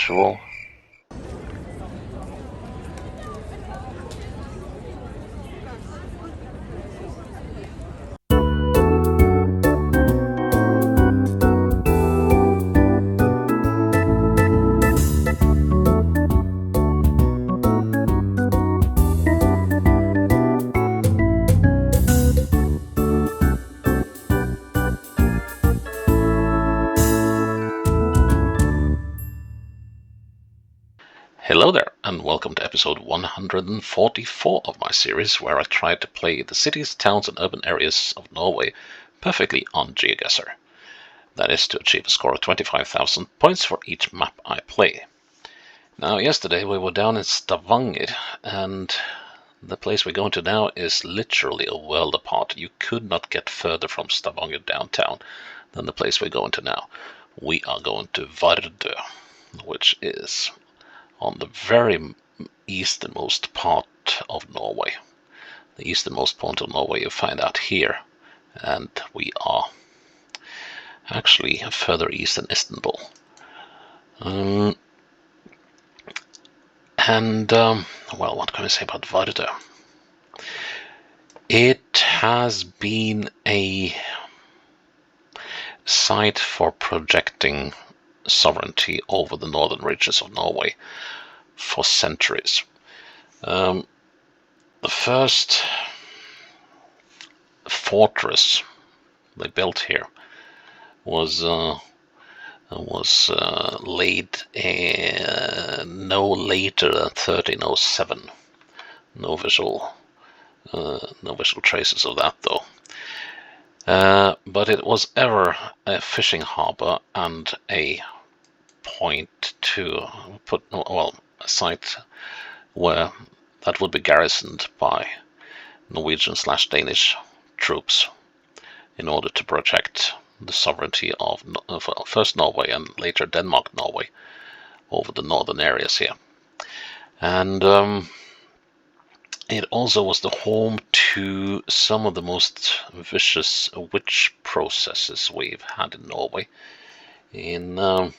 usual. Hello there, and welcome to episode 144 of my series, where I try to play the cities, towns and urban areas of Norway perfectly on Geoguessr. That is to achieve a score of 25,000 points for each map I play. Now, yesterday we were down in Stavanger, and the place we're going to now is literally a world apart. You could not get further from Stavanger downtown than the place we're going to now. We are going to Vardø, which is on the very easternmost part of Norway. The easternmost point of Norway you find out here, and we are actually further east than Istanbul. Well, what can I say about Vardø? It has been a site for projecting sovereignty over the northern reaches of Norway for centuries. The first fortress they built here was laid no later than 1307. No visual traces of that though. But it was ever a fishing harbor and a point to put, well, a site where that would be garrisoned by Norwegian/Danish troops in order to protect the sovereignty of first Norway and later Denmark-Norway over the northern areas here. And it also was the home to some of the most vicious witch processes we've had in Norway. In the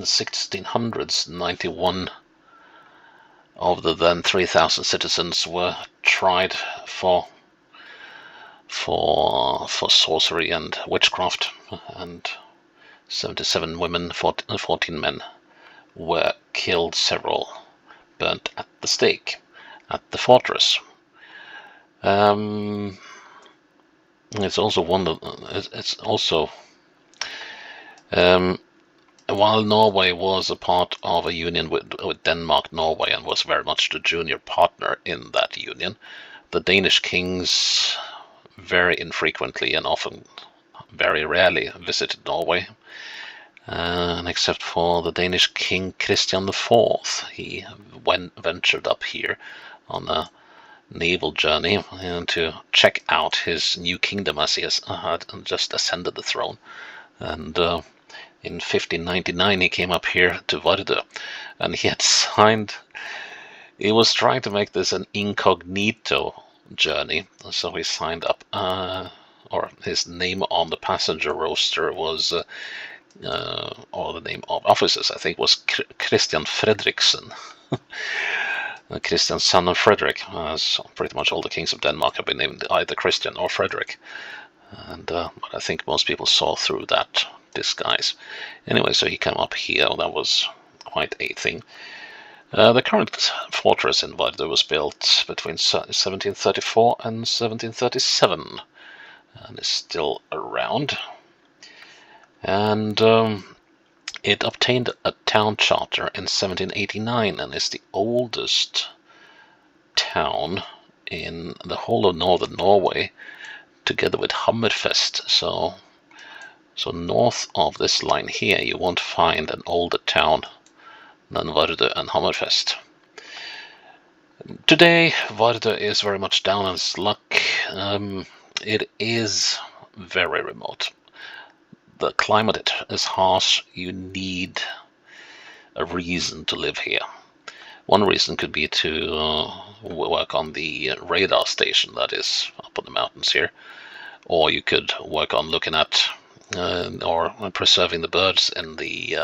1600s, 91 of the then 3,000 citizens were tried for sorcery and witchcraft, and 77 women, 14 men were killed, several burnt at the stake at the fortress. It's also while Norway was a part of a union with Denmark-Norway and was very much the junior partner in that union, the Danish kings very infrequently and often very rarely visited Norway. And except for the Danish king Christian IV, he ventured up here on a naval journey to check out his new kingdom as he had just ascended the throne. And in 1599 he came up here to Vardø, and he was trying to make this an incognito journey, so he signed up, or his name on the passenger roster was, or the name of officers I think was Christian Fredriksen. Christian, son of Frederick, as pretty much all the kings of Denmark have been named either Christian or Frederick. And but I think most people saw through that disguise. Anyway, so he came up here. That was quite a thing. The current fortress in Vardø was built between 1734 and 1737, and is still around. And it obtained a town charter in 1789 and is the oldest town in the whole of northern Norway, together with Hammerfest. So north of this line here, you won't find an older town than Vardø and Hammerfest. Today, Vardø is very much down on its luck. It is very remote. The climate is harsh. You need a reason to live here. One reason could be to work on the radar station that is up on the mountains here, or you could work on looking at or preserving the birds in the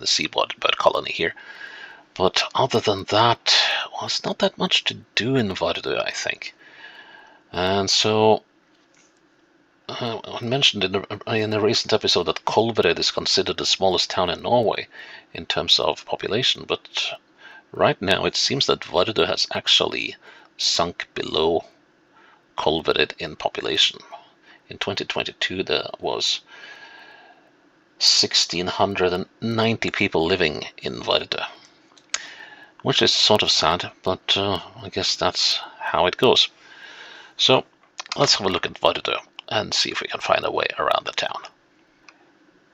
seabird bird colony here. But other than that, well, it's not that much to do in Vardø, I think. And so, I mentioned in a recent episode that Kolvereid is considered the smallest town in Norway in terms of population, but right now it seems that Vardø has actually sunk below Kolvereid in population. In 2022 there was 1,690 people living in Vardø, which is sort of sad, but I guess that's how it goes. So let's have a look at Vardø and see if we can find a way around the town.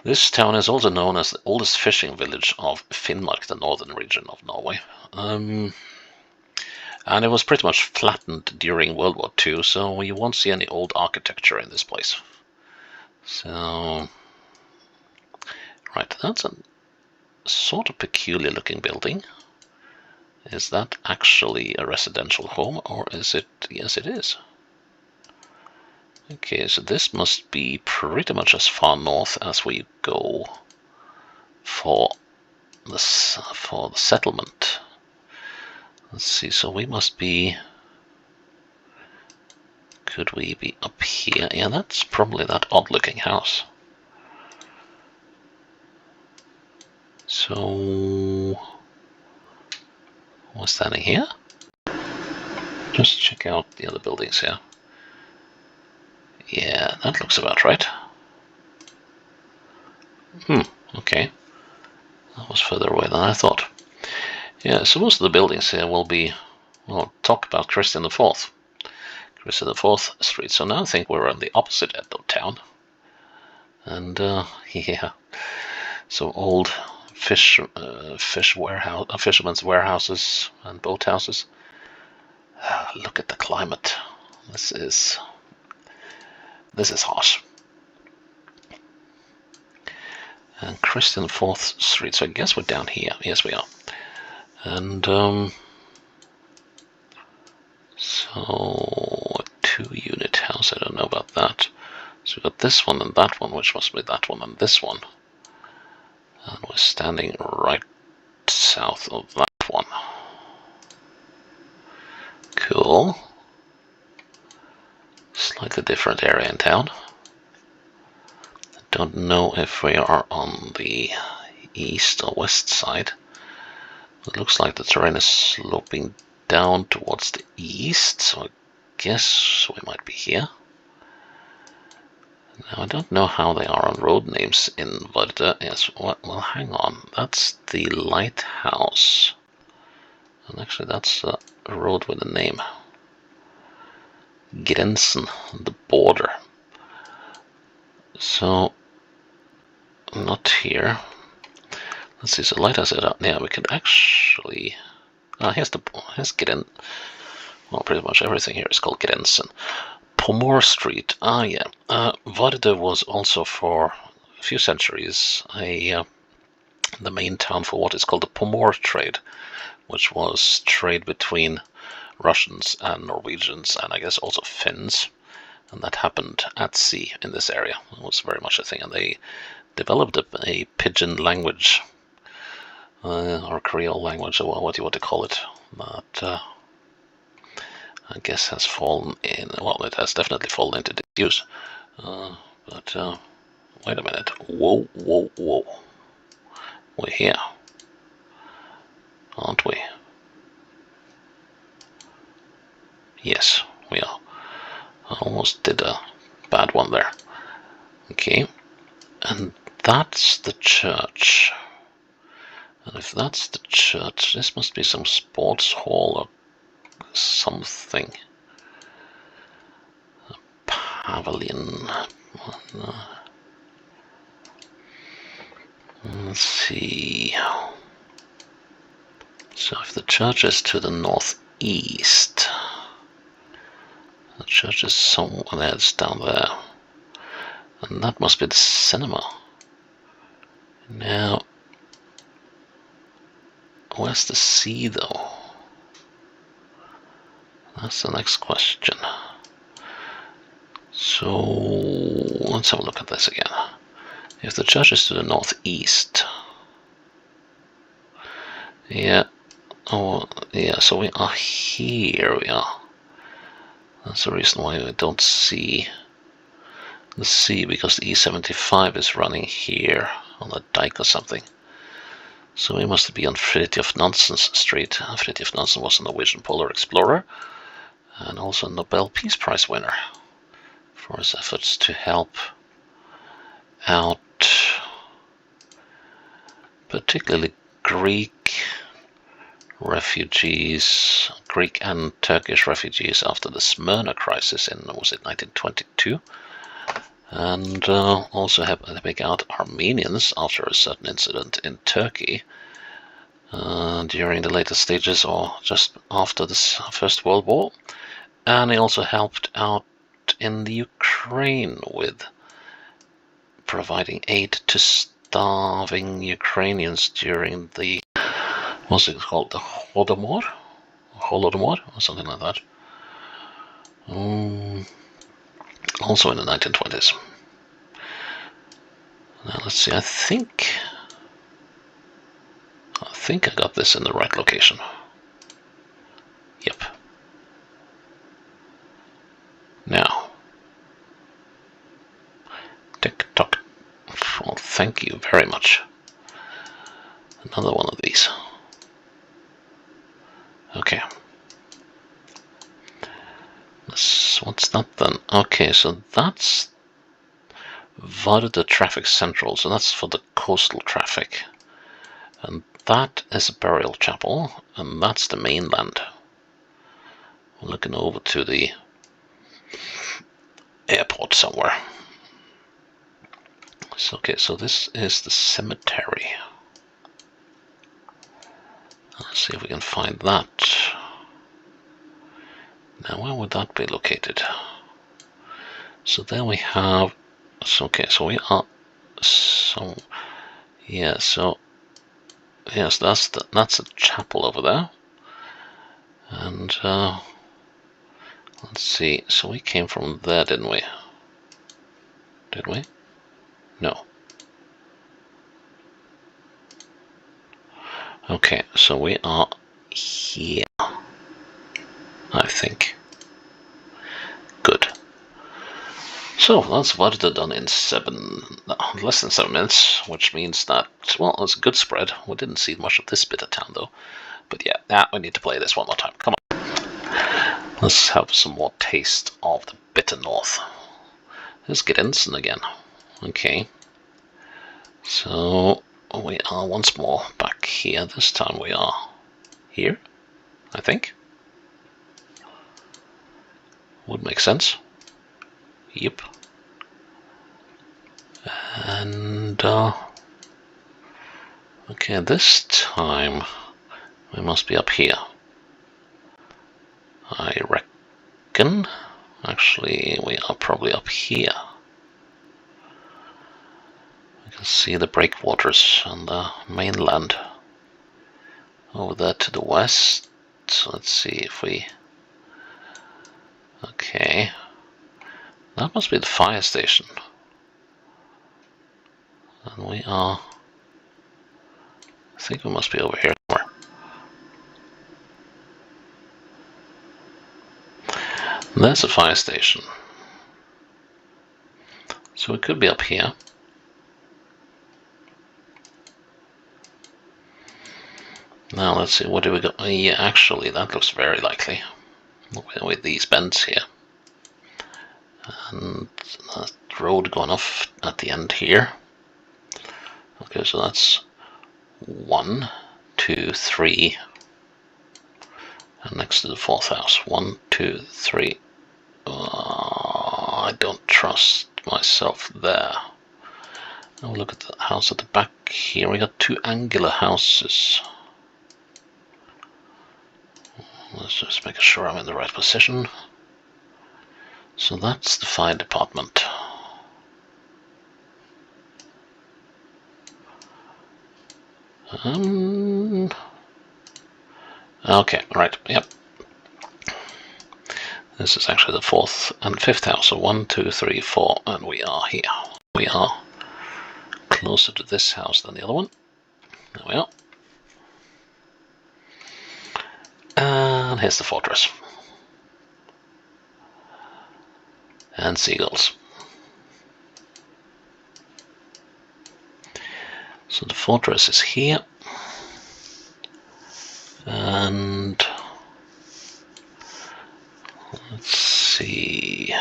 This town is also known as the oldest fishing village of Finnmark, the northern region of Norway. And it was pretty much flattened during World War II, so you won't see any old architecture in this place. So, right, that's a sort of peculiar looking building. Is that actually a residential home, or is it? Yes, it is. Okay, so this must be pretty much as far north as we go for the settlement. Let's see, so we must be... Could we be up here? Yeah, that's probably that odd-looking house. So... We're standing here? Just check out the other buildings here. Yeah, that looks about right. Okay. That was further away than I thought. Yeah, so most of the buildings here will be... Well, talk about Christian IV. Christian IV Street. So now I think we're on the opposite end of town. And, yeah. So old fishermen's warehouses and boathouses. Look at the climate. This is harsh. And Christian IV Street. So I guess we're down here. Yes, we are. And so a 2-unit house. I don't know about that. So we've got this one and that one, which must be that one and this one. And we're standing right south of that one. Cool. Slightly different area in town. I don't know if we are on the east or west side. It looks like the terrain is sloping down towards the east, so I guess we might be here. Now, I don't know how they are on road names in Vardø. Yes, well, hang on. That's the lighthouse. And actually, that's a road with a name. Grensen, the border. So, not here. Let's see, so lighthouse is out. Yeah, we could actually... here's Gren... Well, pretty much everything here is called Grensen. Pomor Street. Yeah. Vardø was also for a few centuries the main town for what is called the Pomor trade, which was trade between Russians and Norwegians and I guess also Finns. And that happened at sea in this area. It was very much a thing. And they developed a pidgin language, or Creole language, or what you want to call it, that I guess has fallen in, well, it has definitely fallen into disuse. But wait a minute. Whoa, whoa, whoa. We're here, aren't we? Yes, we are. I almost did a bad one there. Okay, and that's the church. And if that's the church, this must be some sports hall or something. A pavilion. Let's see. So if the church is to the northeast, the church is somewhere, it's down there. And that must be the cinema. Now, where's the sea though? That's the next question. So let's have a look at this again. If the church is to the northeast, yeah, oh yeah, so we are here, we are. That's the reason why we don't see the sea, because the E75 is running here on the dike or something. So we must be on Fridtjof Nansen's street. Fridtjof Nansen was a Norwegian polar explorer and also a Nobel Peace Prize winner for his efforts to help out particularly Greek refugees, Greek and Turkish refugees after the Smyrna crisis in, was it 1922? And also helping out Armenians after a certain incident in Turkey during the later stages or just after the First World War. And he also helped out in the Ukraine with providing aid to starving Ukrainians during the, what's it called, the Holodomor or something like that. Also in the 1920s. Now let's see, I think I got this in the right location. Yep. Now, tick tock. Well, thank you very much. Another one of these. Okay. What's that then? Okay, so that's Vardø Traffic Central, so that's for the coastal traffic. And that is a burial chapel, and that's the mainland. We're looking over to the airport somewhere. So, okay, so this is the cemetery. Let's see if we can find that. Now, where would that be located? So there we have. So, okay, so we are. So, yeah. So, yes, that's a chapel over there. And let's see. So we came from there, didn't we? Did we? No. Okay, so we are here, I think. Good. So that's Vardø done in less than 7 minutes, which means that, well, it was a good spread. We didn't see much of this bit of town though. But yeah, we need to play this one more time. Come on. Let's have some more taste of the bitter north. Let's get Ensign again. Okay. So we are once more back here. This time we are here, I think. Would make sense. Yep. And okay, this time we must be up here, I reckon. Actually, we are probably up here. We can see the breakwaters and the mainland over there to the west. So let's see if we... Okay, that must be the fire station. And we are... I think we must be over here somewhere. There's a fire station. So we could be up here. Now let's see, what do we got? Yeah, actually, that looks very likely. With these bends here. And that road going off at the end here. Okay, so that's 1, 2, 3. And next to the 4th house. 1, 2, 3. I don't trust myself there. Now look at the house at the back here. We got 2 angular houses. Let's just make sure I'm in the right position. So that's the fire department. Okay, right, yep. This is actually the 4th and 5th house, so 1, 2, 3, 4, and we are here. We are closer to this house than the other one. There we are. And here's the fortress. And seagulls. So the fortress is here. And let's see.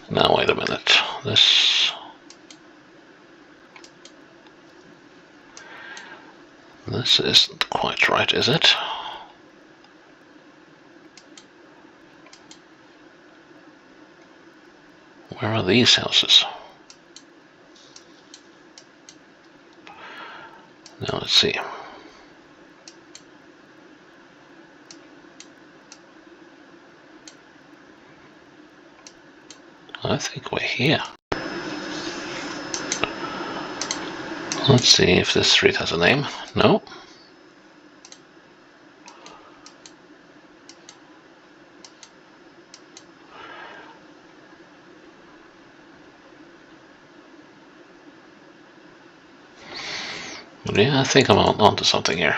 Now wait a minute. This isn't quite right, is it? Where are these houses? Now let's see. I think we're here. Let's see if this street has a name. No. Yeah, I think I'm onto something here.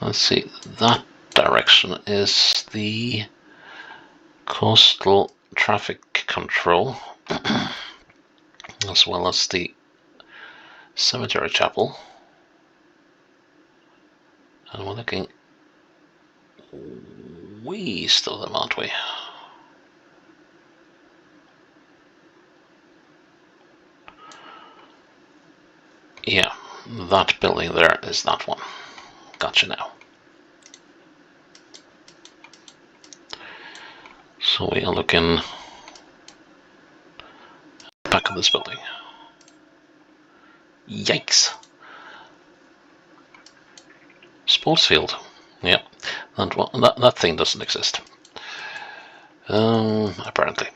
Let's see, that direction is the coastal traffic control, as well as the cemetery chapel. And we're looking way east of them, aren't we? Yeah, that building there is that one. Gotcha now. So we are looking back of this building. Yikes! Sports field. Yeah, that thing doesn't exist. Apparently.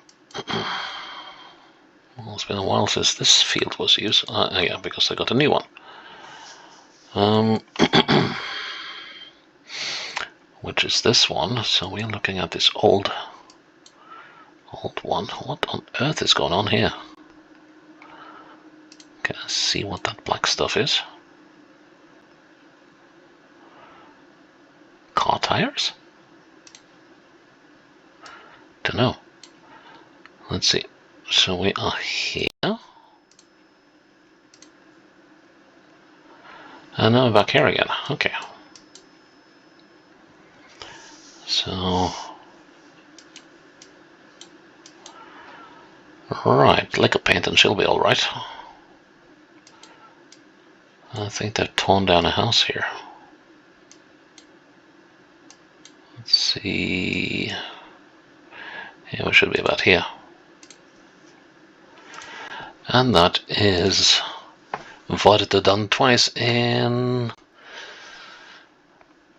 Well, it's been a while since this field was used. Yeah, because I got a new one. Which is this one. So we're looking at this old one. What on earth is going on here? Can I see what that black stuff is? Car tires? Don't know. Let's see. So we are here. And now I'm back here again. Okay. So... right, liquor paint and she'll be alright. I think they've torn down a house here. Let's see... yeah, we should be about here. And that is Vardø done twice in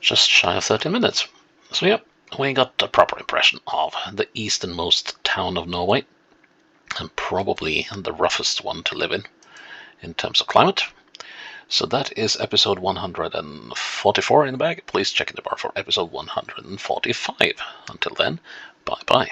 just shy of 30 minutes. So yeah, we got a proper impression of the easternmost town of Norway, and probably the roughest one to live in terms of climate. So that is episode 144 in the bag. Please check in the bar for episode 145. Until then, bye bye.